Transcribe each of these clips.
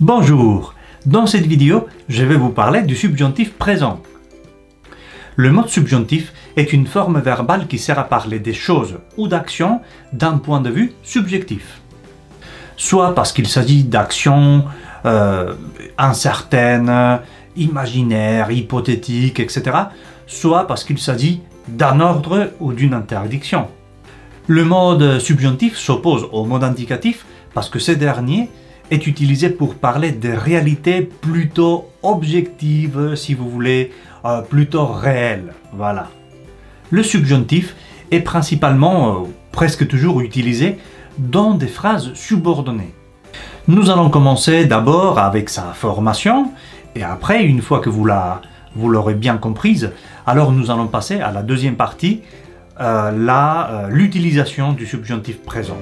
Bonjour, dans cette vidéo, je vais vous parler du subjonctif présent. Le mode subjonctif est une forme verbale qui sert à parler des choses ou d'actions d'un point de vue subjectif. Soit parce qu'il s'agit d'actions incertaines, imaginaires, hypothétiques, etc. Soit parce qu'il s'agit d'un ordre ou d'une interdiction. Le mode subjonctif s'oppose au mode indicatif parce que ce dernier est utilisé pour parler des réalités plutôt objectives, si vous voulez, plutôt réelles. Voilà. Le subjonctif est principalement, presque toujours utilisé dans des phrases subordonnées. Nous allons commencer d'abord avec sa formation, et après, une fois que vous l'aurez bien comprise, alors nous allons passer à la deuxième partie, l'utilisation du subjonctif présent.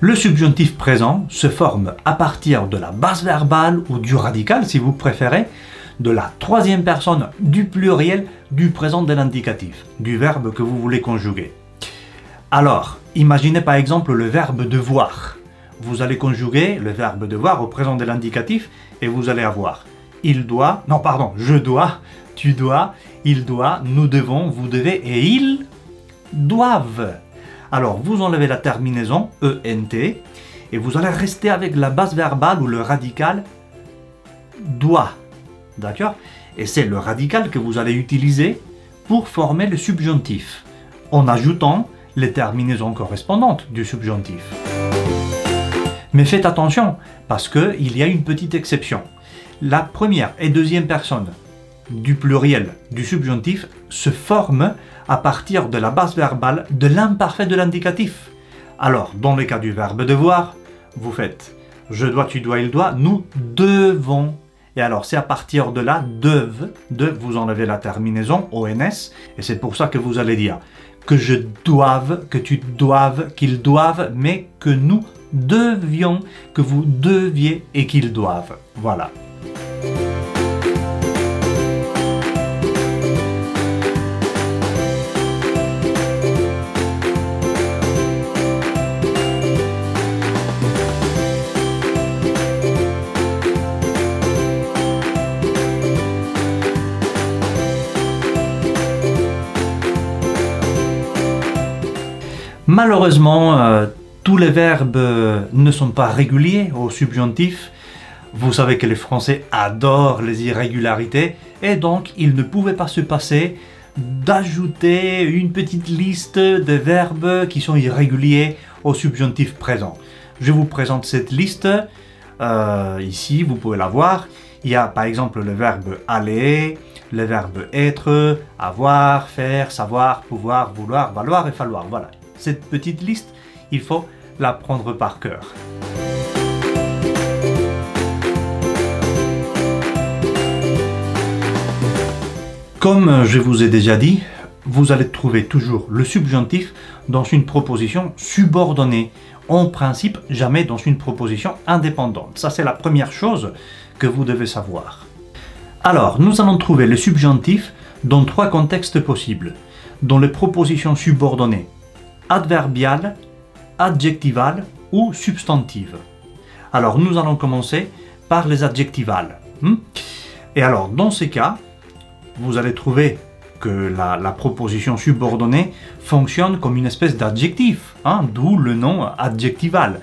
Le subjonctif présent se forme à partir de la base verbale ou du radical, si vous préférez, de la troisième personne du pluriel du présent de l'indicatif, du verbe que vous voulez conjuguer. Alors, imaginez par exemple le verbe devoir. Vous allez conjuguer le verbe devoir au présent de l'indicatif et vous allez avoir il doit, non pardon, je dois, tu dois, il doit, nous devons, vous devez et ils doivent. Alors, vous enlevez la terminaison ENT et vous allez rester avec la base verbale ou le radical doit. D'accord? Et c'est le radical que vous allez utiliser pour former le subjonctif, en ajoutant les terminaisons correspondantes du subjonctif. Mais faites attention, parce qu'il y a une petite exception. La première et deuxième personne du pluriel du subjonctif se forment à partir de la base verbale de l'imparfait de l'indicatif. Alors, dans le cas du verbe devoir, vous faites je dois, tu dois, il doit, nous devons. Et alors, c'est à partir de là, vous enlevez la terminaison ONS, et c'est pour ça que vous allez dire que je doive, que tu doives, qu'ils doivent, mais que nous devions, que vous deviez et qu'ils doivent. Voilà. Malheureusement, tous les verbes ne sont pas réguliers au subjonctif. Vous savez que les Français adorent les irrégularités et donc il ne pouvait pas se passer d'ajouter une petite liste de verbes qui sont irréguliers au subjonctif présent. Je vous présente cette liste. Ici, vous pouvez la voir. Il y a par exemple le verbe aller, le verbe être, avoir, faire, savoir, pouvoir, vouloir, valoir et falloir. Voilà. Cette petite liste, il faut la prendre par cœur. Comme je vous ai déjà dit, vous allez trouver toujours le subjonctif dans une proposition subordonnée. En principe, jamais dans une proposition indépendante. Ça, c'est la première chose que vous devez savoir. Alors, nous allons trouver le subjonctif dans trois contextes possibles. Dans les propositions subordonnées, adverbiale, adjectivale ou substantive. Alors, nous allons commencer par les adjectivales. Et alors, dans ces cas, vous allez trouver que la proposition subordonnée fonctionne comme une espèce d'adjectif, d'où le nom adjectival.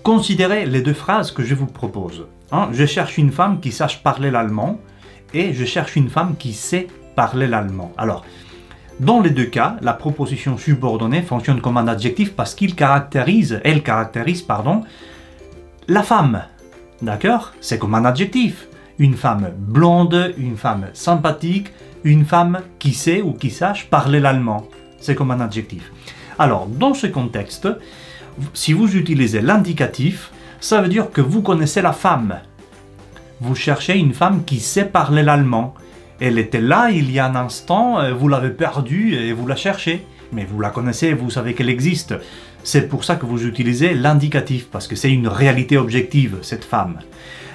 Considérez les deux phrases que je vous propose. Je cherche une femme qui sache parler l'allemand et je cherche une femme qui sait parler l'allemand. Alors, dans les deux cas, la proposition subordonnée fonctionne comme un adjectif parce elle caractérise, la femme. D'accord? C'est comme un adjectif. Une femme blonde, une femme sympathique, une femme qui sait ou qui sache parler l'allemand. C'est comme un adjectif. Alors, dans ce contexte, si vous utilisez l'indicatif, ça veut dire que vous connaissez la femme. Vous cherchez une femme qui sait parler l'allemand. Elle était là il y a un instant, vous l'avez perdue et vous la cherchez. Mais vous la connaissez, vous savez qu'elle existe. C'est pour ça que vous utilisez l'indicatif, parce que c'est une réalité objective, cette femme.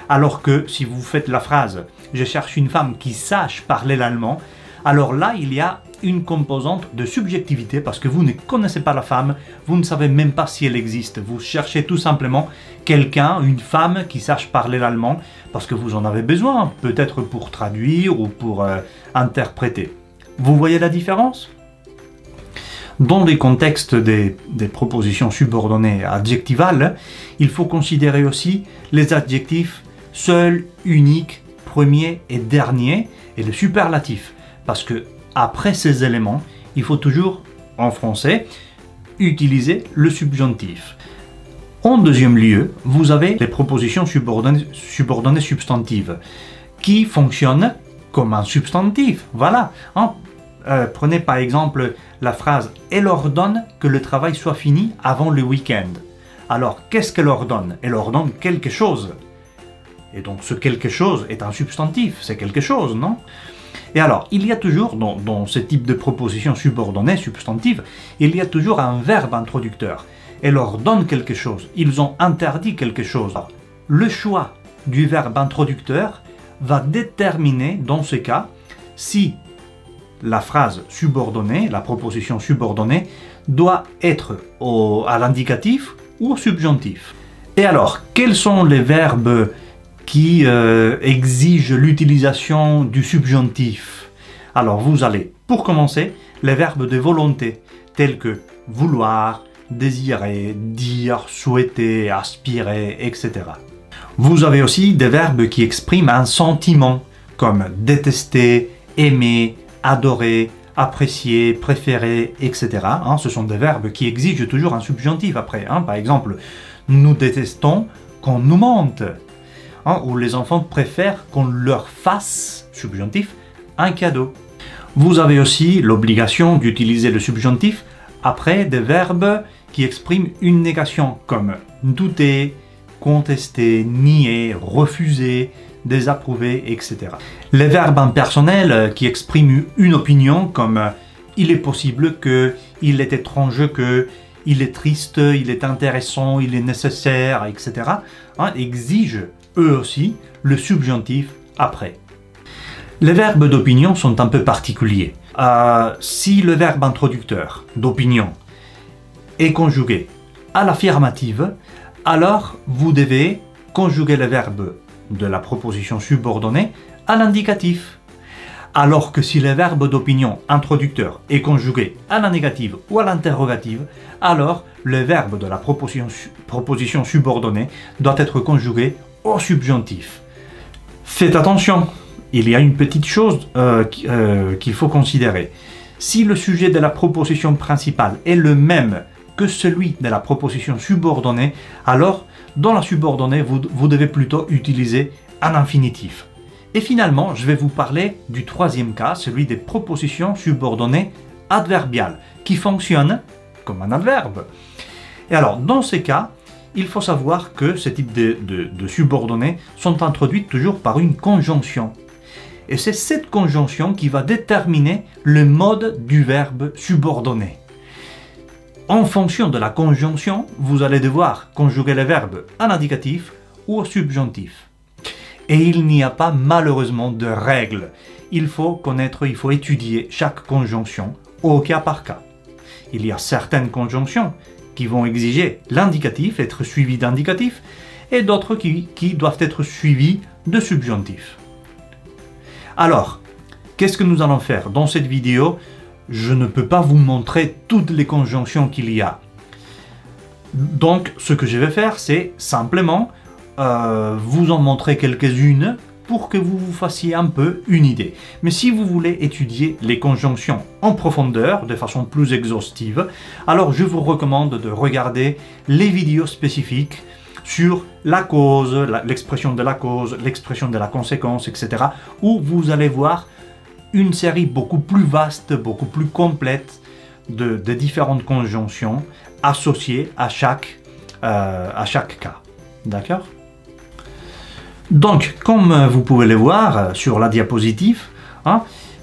Alors que si vous faites la phrase « Je cherche une femme qui sache parler l'allemand », alors là, il y a une composante de subjectivité parce que vous ne connaissez pas la femme, vous ne savez même pas si elle existe. Vous cherchez tout simplement quelqu'un, une femme qui sache parler l'allemand parce que vous en avez besoin, peut-être pour traduire ou pour interpréter. Vous voyez la différence? Dans les contextes des propositions subordonnées adjectivales, il faut considérer aussi les adjectifs seul, unique, premier et dernier et le superlatif. Parce que après ces éléments, il faut toujours, en français, utiliser le subjonctif. En deuxième lieu, vous avez les propositions subordonnées substantives qui fonctionnent comme un substantif. Voilà. Prenez par exemple la phrase « Elle ordonne que le travail soit fini avant le week-end ». Alors, qu'est-ce qu'elle ordonne? Elle ordonne quelque chose. Et donc, ce quelque chose est un substantif, c'est quelque chose, non? Et alors, il y a toujours, dans ce type de proposition subordonnée, substantive, il y a toujours un verbe introducteur. Elle ordonne quelque chose, ils ont interdit quelque chose. Alors, le choix du verbe introducteur va déterminer, dans ce cas, si la phrase subordonnée, la proposition subordonnée, doit être à l'indicatif ou au subjonctif. Et alors, quels sont les verbes qui exigent l'utilisation du subjonctif? Alors, vous allez, pour commencer, les verbes de volonté, tels que vouloir, désirer, dire, souhaiter, aspirer, etc. Vous avez aussi des verbes qui expriment un sentiment, comme détester, aimer, adorer, apprécier, préférer, etc. Ce sont des verbes qui exigent toujours un subjonctif après. Par exemple, nous détestons qu'on nous mente. Ou les enfants préfèrent qu'on leur fasse, subjonctif, un cadeau. Vous avez aussi l'obligation d'utiliser le subjonctif après des verbes qui expriment une négation, comme douter, contester, nier, refuser, désapprouver, etc. Les verbes impersonnels qui expriment une opinion, comme il est possible que, il est étrange que, il est triste, il est intéressant, il est nécessaire, etc., exigent eux aussi le subjonctif après. Les verbes d'opinion sont un peu particuliers. Si le verbe introducteur d'opinion est conjugué à l'affirmative, alors vous devez conjuguer le verbe de la proposition subordonnée à l'indicatif. Alors que si le verbe d'opinion introducteur est conjugué à la négative ou à l'interrogative, alors le verbe de la proposition subordonnée doit être conjugué au subjonctif. Faites attention, il y a une petite chose qu'il faut considérer. Si le sujet de la proposition principale est le même que celui de la proposition subordonnée, alors dans la subordonnée, vous devez plutôt utiliser un infinitif. Et finalement, je vais vous parler du troisième cas, celui des propositions subordonnées adverbiales, qui fonctionnent comme un adverbe. Et alors, dans ces cas, il faut savoir que ce type de subordonnées sont introduites toujours par une conjonction. Et c'est cette conjonction qui va déterminer le mode du verbe subordonné. En fonction de la conjonction, vous allez devoir conjuguer le verbe à l'indicatif ou au subjonctif. Et il n'y a pas malheureusement de règle. Il faut connaître, il faut étudier chaque conjonction au cas par cas. Il y a certaines conjonctions qui vont exiger l'indicatif, être suivi d'indicatif, et d'autres qui doivent être suivis de subjonctifs. Alors, qu'est-ce que nous allons faire dans cette vidéo? Je ne peux pas vous montrer toutes les conjonctions qu'il y a. Donc, ce que je vais faire, c'est simplement vous en montrer quelques-unes pour que vous vous fassiez un peu une idée. Mais si vous voulez étudier les conjonctions en profondeur, de façon plus exhaustive, alors je vous recommande de regarder les vidéos spécifiques sur la cause, l'expression de la cause, l'expression de la conséquence, etc., où vous allez voir une série beaucoup plus vaste, beaucoup plus complète de différentes conjonctions associées à chaque cas. D'accord? Donc, comme vous pouvez le voir sur la diapositive,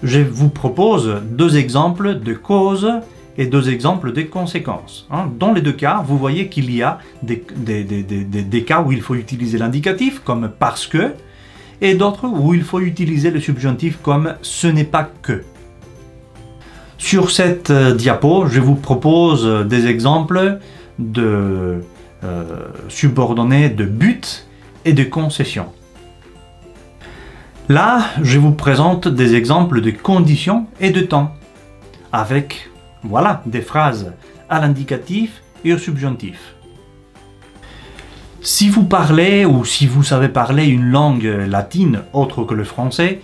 je vous propose deux exemples de causes et deux exemples de conséquences. Dans les deux cas, vous voyez qu'il y a des cas où il faut utiliser l'indicatif, comme parce que, et d'autres où il faut utiliser le subjonctif comme ce n'est pas que. Sur cette diapo, je vous propose des exemples de subordonnés de but et de concession. Là, je vous présente des exemples de conditions et de temps, avec, voilà, des phrases à l'indicatif et au subjonctif. Si vous parlez ou si vous savez parler une langue latine autre que le français,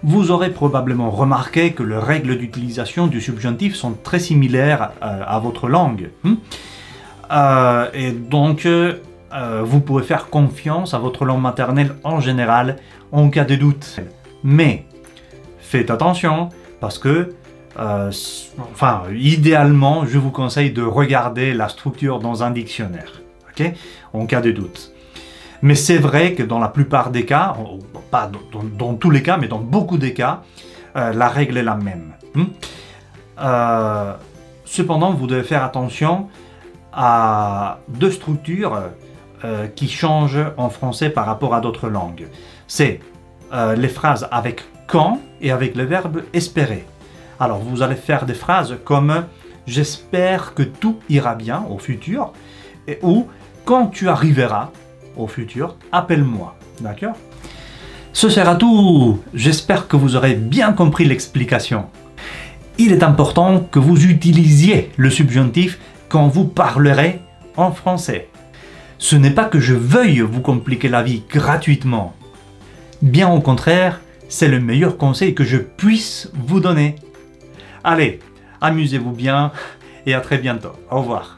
vous aurez probablement remarqué que les règles d'utilisation du subjonctif sont très similaires à votre langue. Et donc, vous pouvez faire confiance à votre langue maternelle en général en cas de doute. Mais faites attention parce que, idéalement, je vous conseille de regarder la structure dans un dictionnaire, ok, en cas de doute. Mais c'est vrai que dans la plupart des cas, pas dans tous les cas, mais dans beaucoup des cas, la règle est la même. Cependant, vous devez faire attention à deux structures qui changent en français par rapport à d'autres langues. C'est les phrases avec quand et avec le verbe espérer. Alors, vous allez faire des phrases comme « J'espère que tout ira bien » au futur, ou « Quand tu arriveras » au futur, appelle-moi. D'accord? Ce sera tout. J'espère que vous aurez bien compris l'explication. Il est important que vous utilisiez le subjonctif quand vous parlerez en français. Ce n'est pas que je veuille vous compliquer la vie gratuitement. Bien au contraire, c'est le meilleur conseil que je puisse vous donner. Allez, amusez-vous bien et à très bientôt. Au revoir.